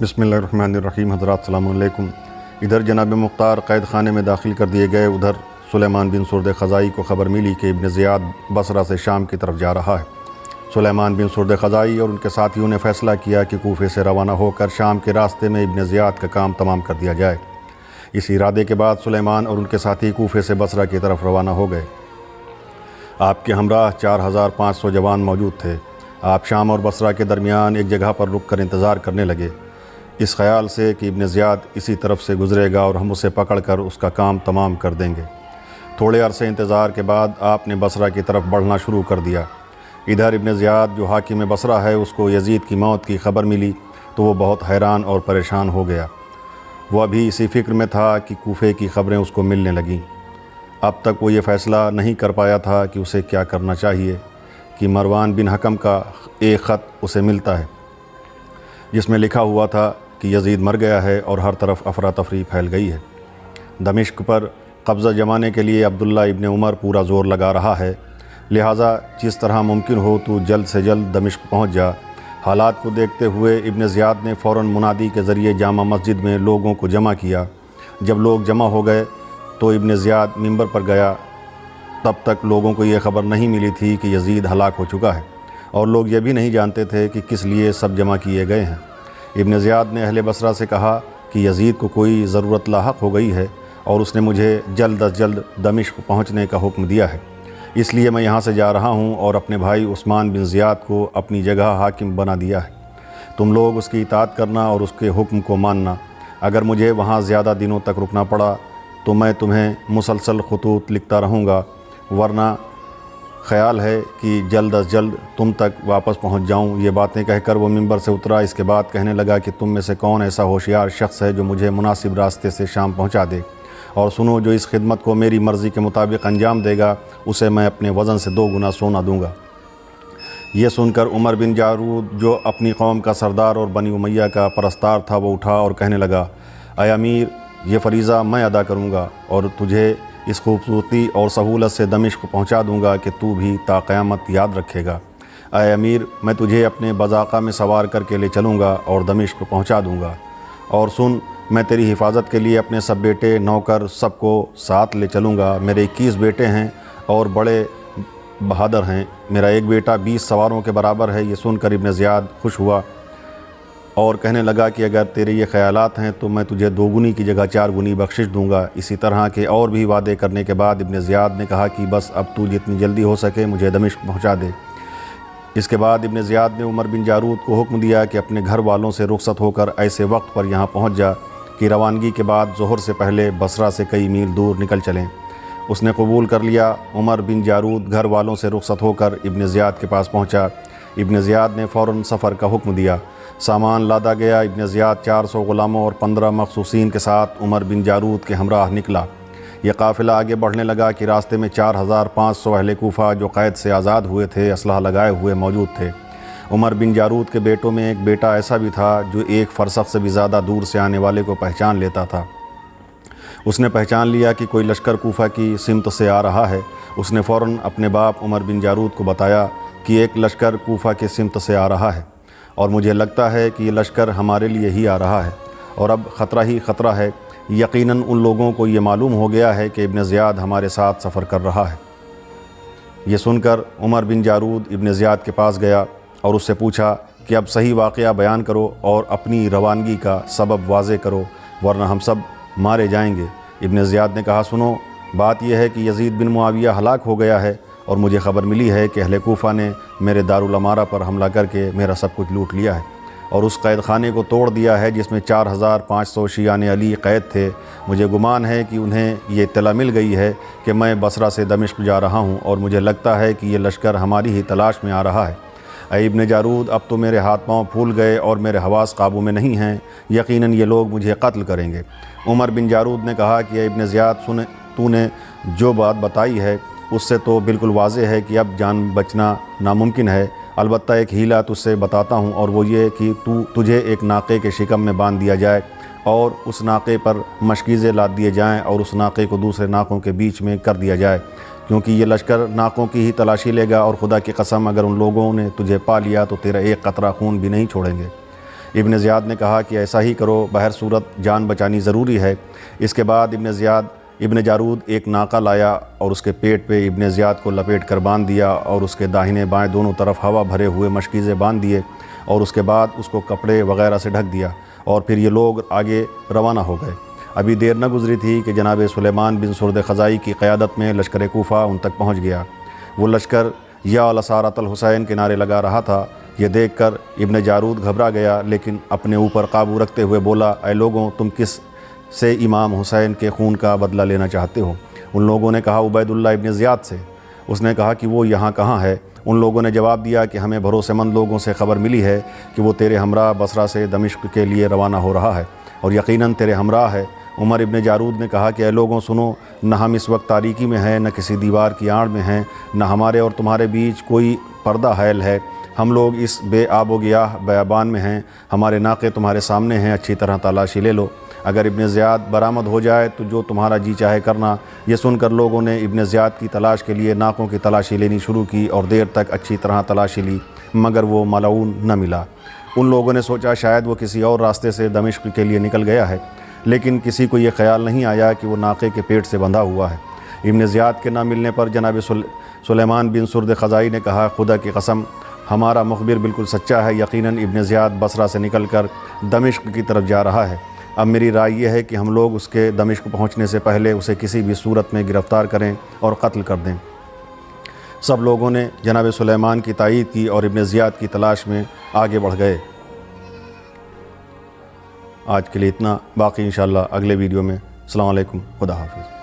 बिस्मिल्लाहिर्रहमानिर्रहीम। हज़रात अस्सलाम वालेकुम। इधर जनाब मुख्तार क़ैद खाने में दाखिल कर दिए गए, उधर सुलेमान बिन सुर्द ख़ज़ाई को ख़बर मिली कि इब्न ज़ियाद बसरा से शाम की तरफ जा रहा है। सुलेमान बिन सुर्द ख़ज़ाई और उनके साथियों ने फ़ैसला किया कि कूफे से रवाना होकर शाम के रास्ते में इब्न ज़ियाद का काम तमाम कर दिया जाए। इस इरादे के बाद सुलेमान और उनके साथी कूफे से बसरा की तरफ रवाना हो गए। आपके हमराह 4500 जवान मौजूद थे। आप शाम और बसरा के दरमियान एक जगह पर रुक कर इंतज़ार करने लगे, इस ख़याल से कि इब्न ज़ियाद इसी तरफ से गुज़रेगा और हम उसे पकड़ कर उसका काम तमाम कर देंगे। थोड़े अरसे इंतज़ार के बाद आपने बसरा की तरफ बढ़ना शुरू कर दिया। इधर इब्न ज़ियाद जो हाकिम बसरा है, उसको यज़ीद की मौत की ख़बर मिली तो वो बहुत हैरान और परेशान हो गया। वह अभी इसी फ़िक्र में था कि कूफे की ख़बरें उसको मिलने लगीं। अब तक वो ये फ़ैसला नहीं कर पाया था कि उसे क्या करना चाहिए कि मरवान बिन हकम का एक ख़त उसे मिलता है जिसमें लिखा हुआ था कि यज़ीद मर गया है और हर तरफ अफरा तफरी फैल गई है। दमिश्क पर कब्ज़ा जमाने के लिए अब्दुल्ला इब्न उमर पूरा ज़ोर लगा रहा है, लिहाजा जिस तरह मुमकिन हो तो जल्द से जल्द दमिश्क पहुँच जा। हालात को देखते हुए इब्न ज़ियाद ने फ़ौरन मुनादी के ज़रिए जामा मस्जिद में लोगों को जमा किया। जब लोग जमा हो गए तो इब्न ज़ियाद मिंबर पर गया। तब तक लोगों को ये ख़बर नहीं मिली थी कि यज़ीद हलाक हो चुका है और लोग ये भी नहीं जानते थे कि किस लिए सब जमा किए गए हैं। इब्न ज़ियाद ने अहले बसरा से कहा कि यज़ीद को कोई ज़रूरत लाहक हो गई है और उसने मुझे जल्द अज जल्द दमिश्क पहुँचने का हुक्म दिया है, इसलिए मैं यहाँ से जा रहा हूँ और अपने भाई उस्मान बिन ज़ियाद को अपनी जगह हाकिम बना दिया है। तुम लोग उसकी इताअत करना और उसके हुक्म को मानना। अगर मुझे वहाँ ज़्यादा दिनों तक रुकना पड़ा तो मैं तुम्हें मुसलसल ख़ुतूत लिखता रहूँगा, वरना ख़याल है कि जल्द अज जल्द तुम तक वापस पहुंच जाऊं। ये बातें कहकर वो मिंबर से उतरा। इसके बाद कहने लगा कि तुम में से कौन ऐसा होशियार शख्स है जो मुझे मुनासिब रास्ते से शाम पहुंचा दे, और सुनो, जो इस खिदमत को मेरी मर्ज़ी के मुताबिक अंजाम देगा उसे मैं अपने वज़न से 2 गुना सोना दूँगा। ये सुनकर उमर बिन जारूद, जो अपनी कौम का सरदार और बनी उमैया का परस्तार था, वो उठा और कहने लगा, ऐ अमीर, ये फ़रीज़ा मैं अदा करूँगा और तुझे इस खूबसूरती और सहूलत से दमिश्क पहुँचा दूँगा कि तू भी ता क़यामत याद रखेगा। ऐ अमीर, मैं तुझे अपने बज़ाक़ा में सवार करके ले चलूँगा और दमिश्क पहुँचा दूँगा। और सुन, मैं तेरी हिफाजत के लिए अपने सब बेटे, नौकर सबको साथ ले चलूँगा। मेरे 21 बेटे हैं और बड़े बहादुर हैं। मेरा एक बेटा 20 सवारों के बराबर है। ये सुनकर इब्न ज़ियाद खुश हुआ और कहने लगा कि अगर तेरे ये ख़यालात हैं तो मैं तुझे 2 गुनी की जगह 4 गुनी बख्शिश दूँगा। इसी तरह के और भी वादे करने के बाद इब्न ज़ियाद ने कहा कि बस अब तू जितनी जल्दी हो सके मुझे दमिश्क पहुँचा दे। इसके बाद इब्न ज़ियाद ने उमर बिन जारूद को हुक्म दिया कि अपने घर वालों से रुखसत होकर ऐसे वक्त पर यहाँ पहुँच जा कि रवानगी के बाद ज़ोहर से पहले बसरा से कई मील दूर निकल चलें। उसने कबूल कर लिया। उमर बिन जारूद घर वालों से रुखसत होकर इब्न ज़ियाद के पास पहुँचा। इब्न ज़ियाद ने फ़ौरन सफ़र का हुक्म दिया। सामान लादा गया। इब्न ज़ियाद 400 ग़ुलामों और 15 मखसूसीन के साथ उमर बिन जारूद के हमराह निकला। यह काफ़िला आगे बढ़ने लगा कि रास्ते में 4500 अहले कूफा जो क़ैद से आज़ाद हुए थे, असलहा लगाए हुए मौजूद थे। उमर बिन जारूद के बेटों में एक बेटा ऐसा भी था जो एक फ़रसख से भी ज़्यादा दूर से आने वाले को पहचान लेता था। उसने पहचान लिया कि कोई लश्कर कूफा की सिमत से आ रहा है। उसने फ़ौरन अपने बाप उमर बिन जारूद को बताया कि एक लश्कर कूफा के सिमत से आ रहा है और मुझे लगता है कि ये लश्कर हमारे लिए ही आ रहा है और अब ख़तरा ही ख़तरा है। यकीनन उन लोगों को ये मालूम हो गया है कि इब्न ज़ियाद हमारे साथ सफ़र कर रहा है। ये सुनकर उमर बिन जारूद इब्न ज़ियाद के पास गया और उससे पूछा कि अब सही वाक़या बयान करो और अपनी रवानगी का सबब वाज़े करो, वरना हम सब मारे जाएंगे। इब्न ज़ियाद ने कहा, सुनो, बात यह है कि यज़ीद बिन मुआविया हलाक हो गया है और मुझे ख़बर मिली है कि अहले कूफा ने मेरे दारुल अमारा पर हमला करके मेरा सब कुछ लूट लिया है और उस क़ैद खाने को तोड़ दिया है जिसमें 4500 शियाने अली क़ैद थे। मुझे गुमान है कि उन्हें ये इत्तला मिल गई है कि मैं बसरा से दमिश्क जा रहा हूँ और मुझे लगता है कि ये लश्कर हमारी ही तलाश में आ रहा है। ऐ इब्न जारूद, अब तो मेरे हाथ पाँव फूल गए और मेरे हवास काबू में नहीं हैं। यकीनन ये लोग मुझे कत्ल करेंगे। उमर बिन जारूद ने कहा कि इब्न ज़ियाद, सुन, तूने जो बात बताई है उससे तो बिल्कुल वाज़े है कि अब जान बचना नामुमकिन है। अलबत्ता एक हीला तुझसे बताता हूँ और वो ये कि तुझे एक नाक़े के शिकम में बांध दिया जाए और उस नाक़े पर मशकीज़े लाद दिए जाएँ और उस नाक़े को दूसरे नाक़ों के बीच में कर दिया जाए, क्योंकि ये लश्कर नाकों की ही तलाशी लेगा और खुदा की कसम अगर उन लोगों ने तुझे पा लिया तो तेरा एक कतरा खून भी नहीं छोड़ेंगे। ابن زیاد نے کہا کہ ایسا ہی کرو، بہر صورت جان بچانی ضروری ہے۔ اس کے بعد ابن جارود ایک ناقہ لایا اور اس کے پیٹ پہ ابن زیاد کو لپیٹ کر باندھ دیا اور اس کے داہنے بائیں دونوں طرف ہوا بھرے ہوئے مشکیزیں باندھ دیے اور اس کے بعد اس کو کپڑے وغیرہ سے ڈھک دیا، اور پھر یہ لوگ آگے روانہ ہو گئے۔ ابھی دیر نہ گزری تھی کہ جناب سلیمان بن سرد خزائی کی قیادت میں لشکر کوفہ ان تک پہنچ گیا۔ وہ لشکر یا لسارۃ الحسین کے نعرے لگا رہا تھا۔ یہ دیکھ کر ابن جارود گھبرا گیا، لیکن اپنے اوپر قابو رکھتے ہوئے بولا، اے لوگوں، تم کس سے امام حسین کے خون کا بدلہ لینا چاہتے ہو؟ ان لوگوں نے کہا، عبید اللہ ابن زیاد سے۔ اس نے کہا کہ وہ یہاں کہاں ہے؟ ان لوگوں نے جواب دیا کہ ہمیں بھروسے مند لوگوں سے خبر ملی ہے کہ وہ تیرے ہمراہ بصرہ سے دمشق کے لیے روانہ ہو رہا ہے اور یقیناً تیرے ہمراہ ہے۔ عمر ابن جارود نے کہا کہ اے لوگوں سنو، نہ ہم اس وقت تاریکی میں ہیں، نہ کسی دیوار کی آڑ میں ہیں، نہ ہمارے اور تمہارے بیچ کوئی پردہ حائل ہے۔ ہم لوگ اس بے آب و گیاہ بیابان میں ہیں، ہمارے ناقے تمہارے سامنے ہیں، اچھی طرح تلاشی لے لو۔ اگر ابن زیاد برآمد ہو جائے تو جو تمہارا جی چاہے کرنا۔ یہ سن کر لوگوں نے ابن زیاد کی تلاش کے لیے ناقوں کی تلاشی لینی شروع کی اور دیر تک اچھی طرح تلاشی لی، مگر وہ ملعون نہ ملا۔ ان لوگوں نے سوچا شاید وہ کسی اور راستے سے دمشق کے لیے نکل گیا ہے، لیکن کسی کو یہ خیال نہیں آیا کہ وہ ناقے کے پیٹ سے بندھا ہوا ہے۔ ابن زیاد کے نہ ملنے پر جناب سلیمان بن سرد خزائی نے کہا، خدا کی قسم، ہمارا مخبر بالکل سچا ہے، یقیناً ابن زیاد بصرہ سے نکل کر دمشق کی طرف جا رہا ہے۔ اب میری رائے یہ ہے کہ ہم لوگ اس کے دمشق پہنچنے سے پہلے اسے کسی بھی صورت میں گرفتار کریں اور قتل کر دیں۔ سب لوگوں نے جناب سلیمان کی تائید کی اور ابن زیاد کی تلاش میں آگے بڑھ گئے۔ آج کے لیے اتنا، باقی انشاءاللہ اگلے ویڈیو میں۔ السلام علیکم، خدا حافظ۔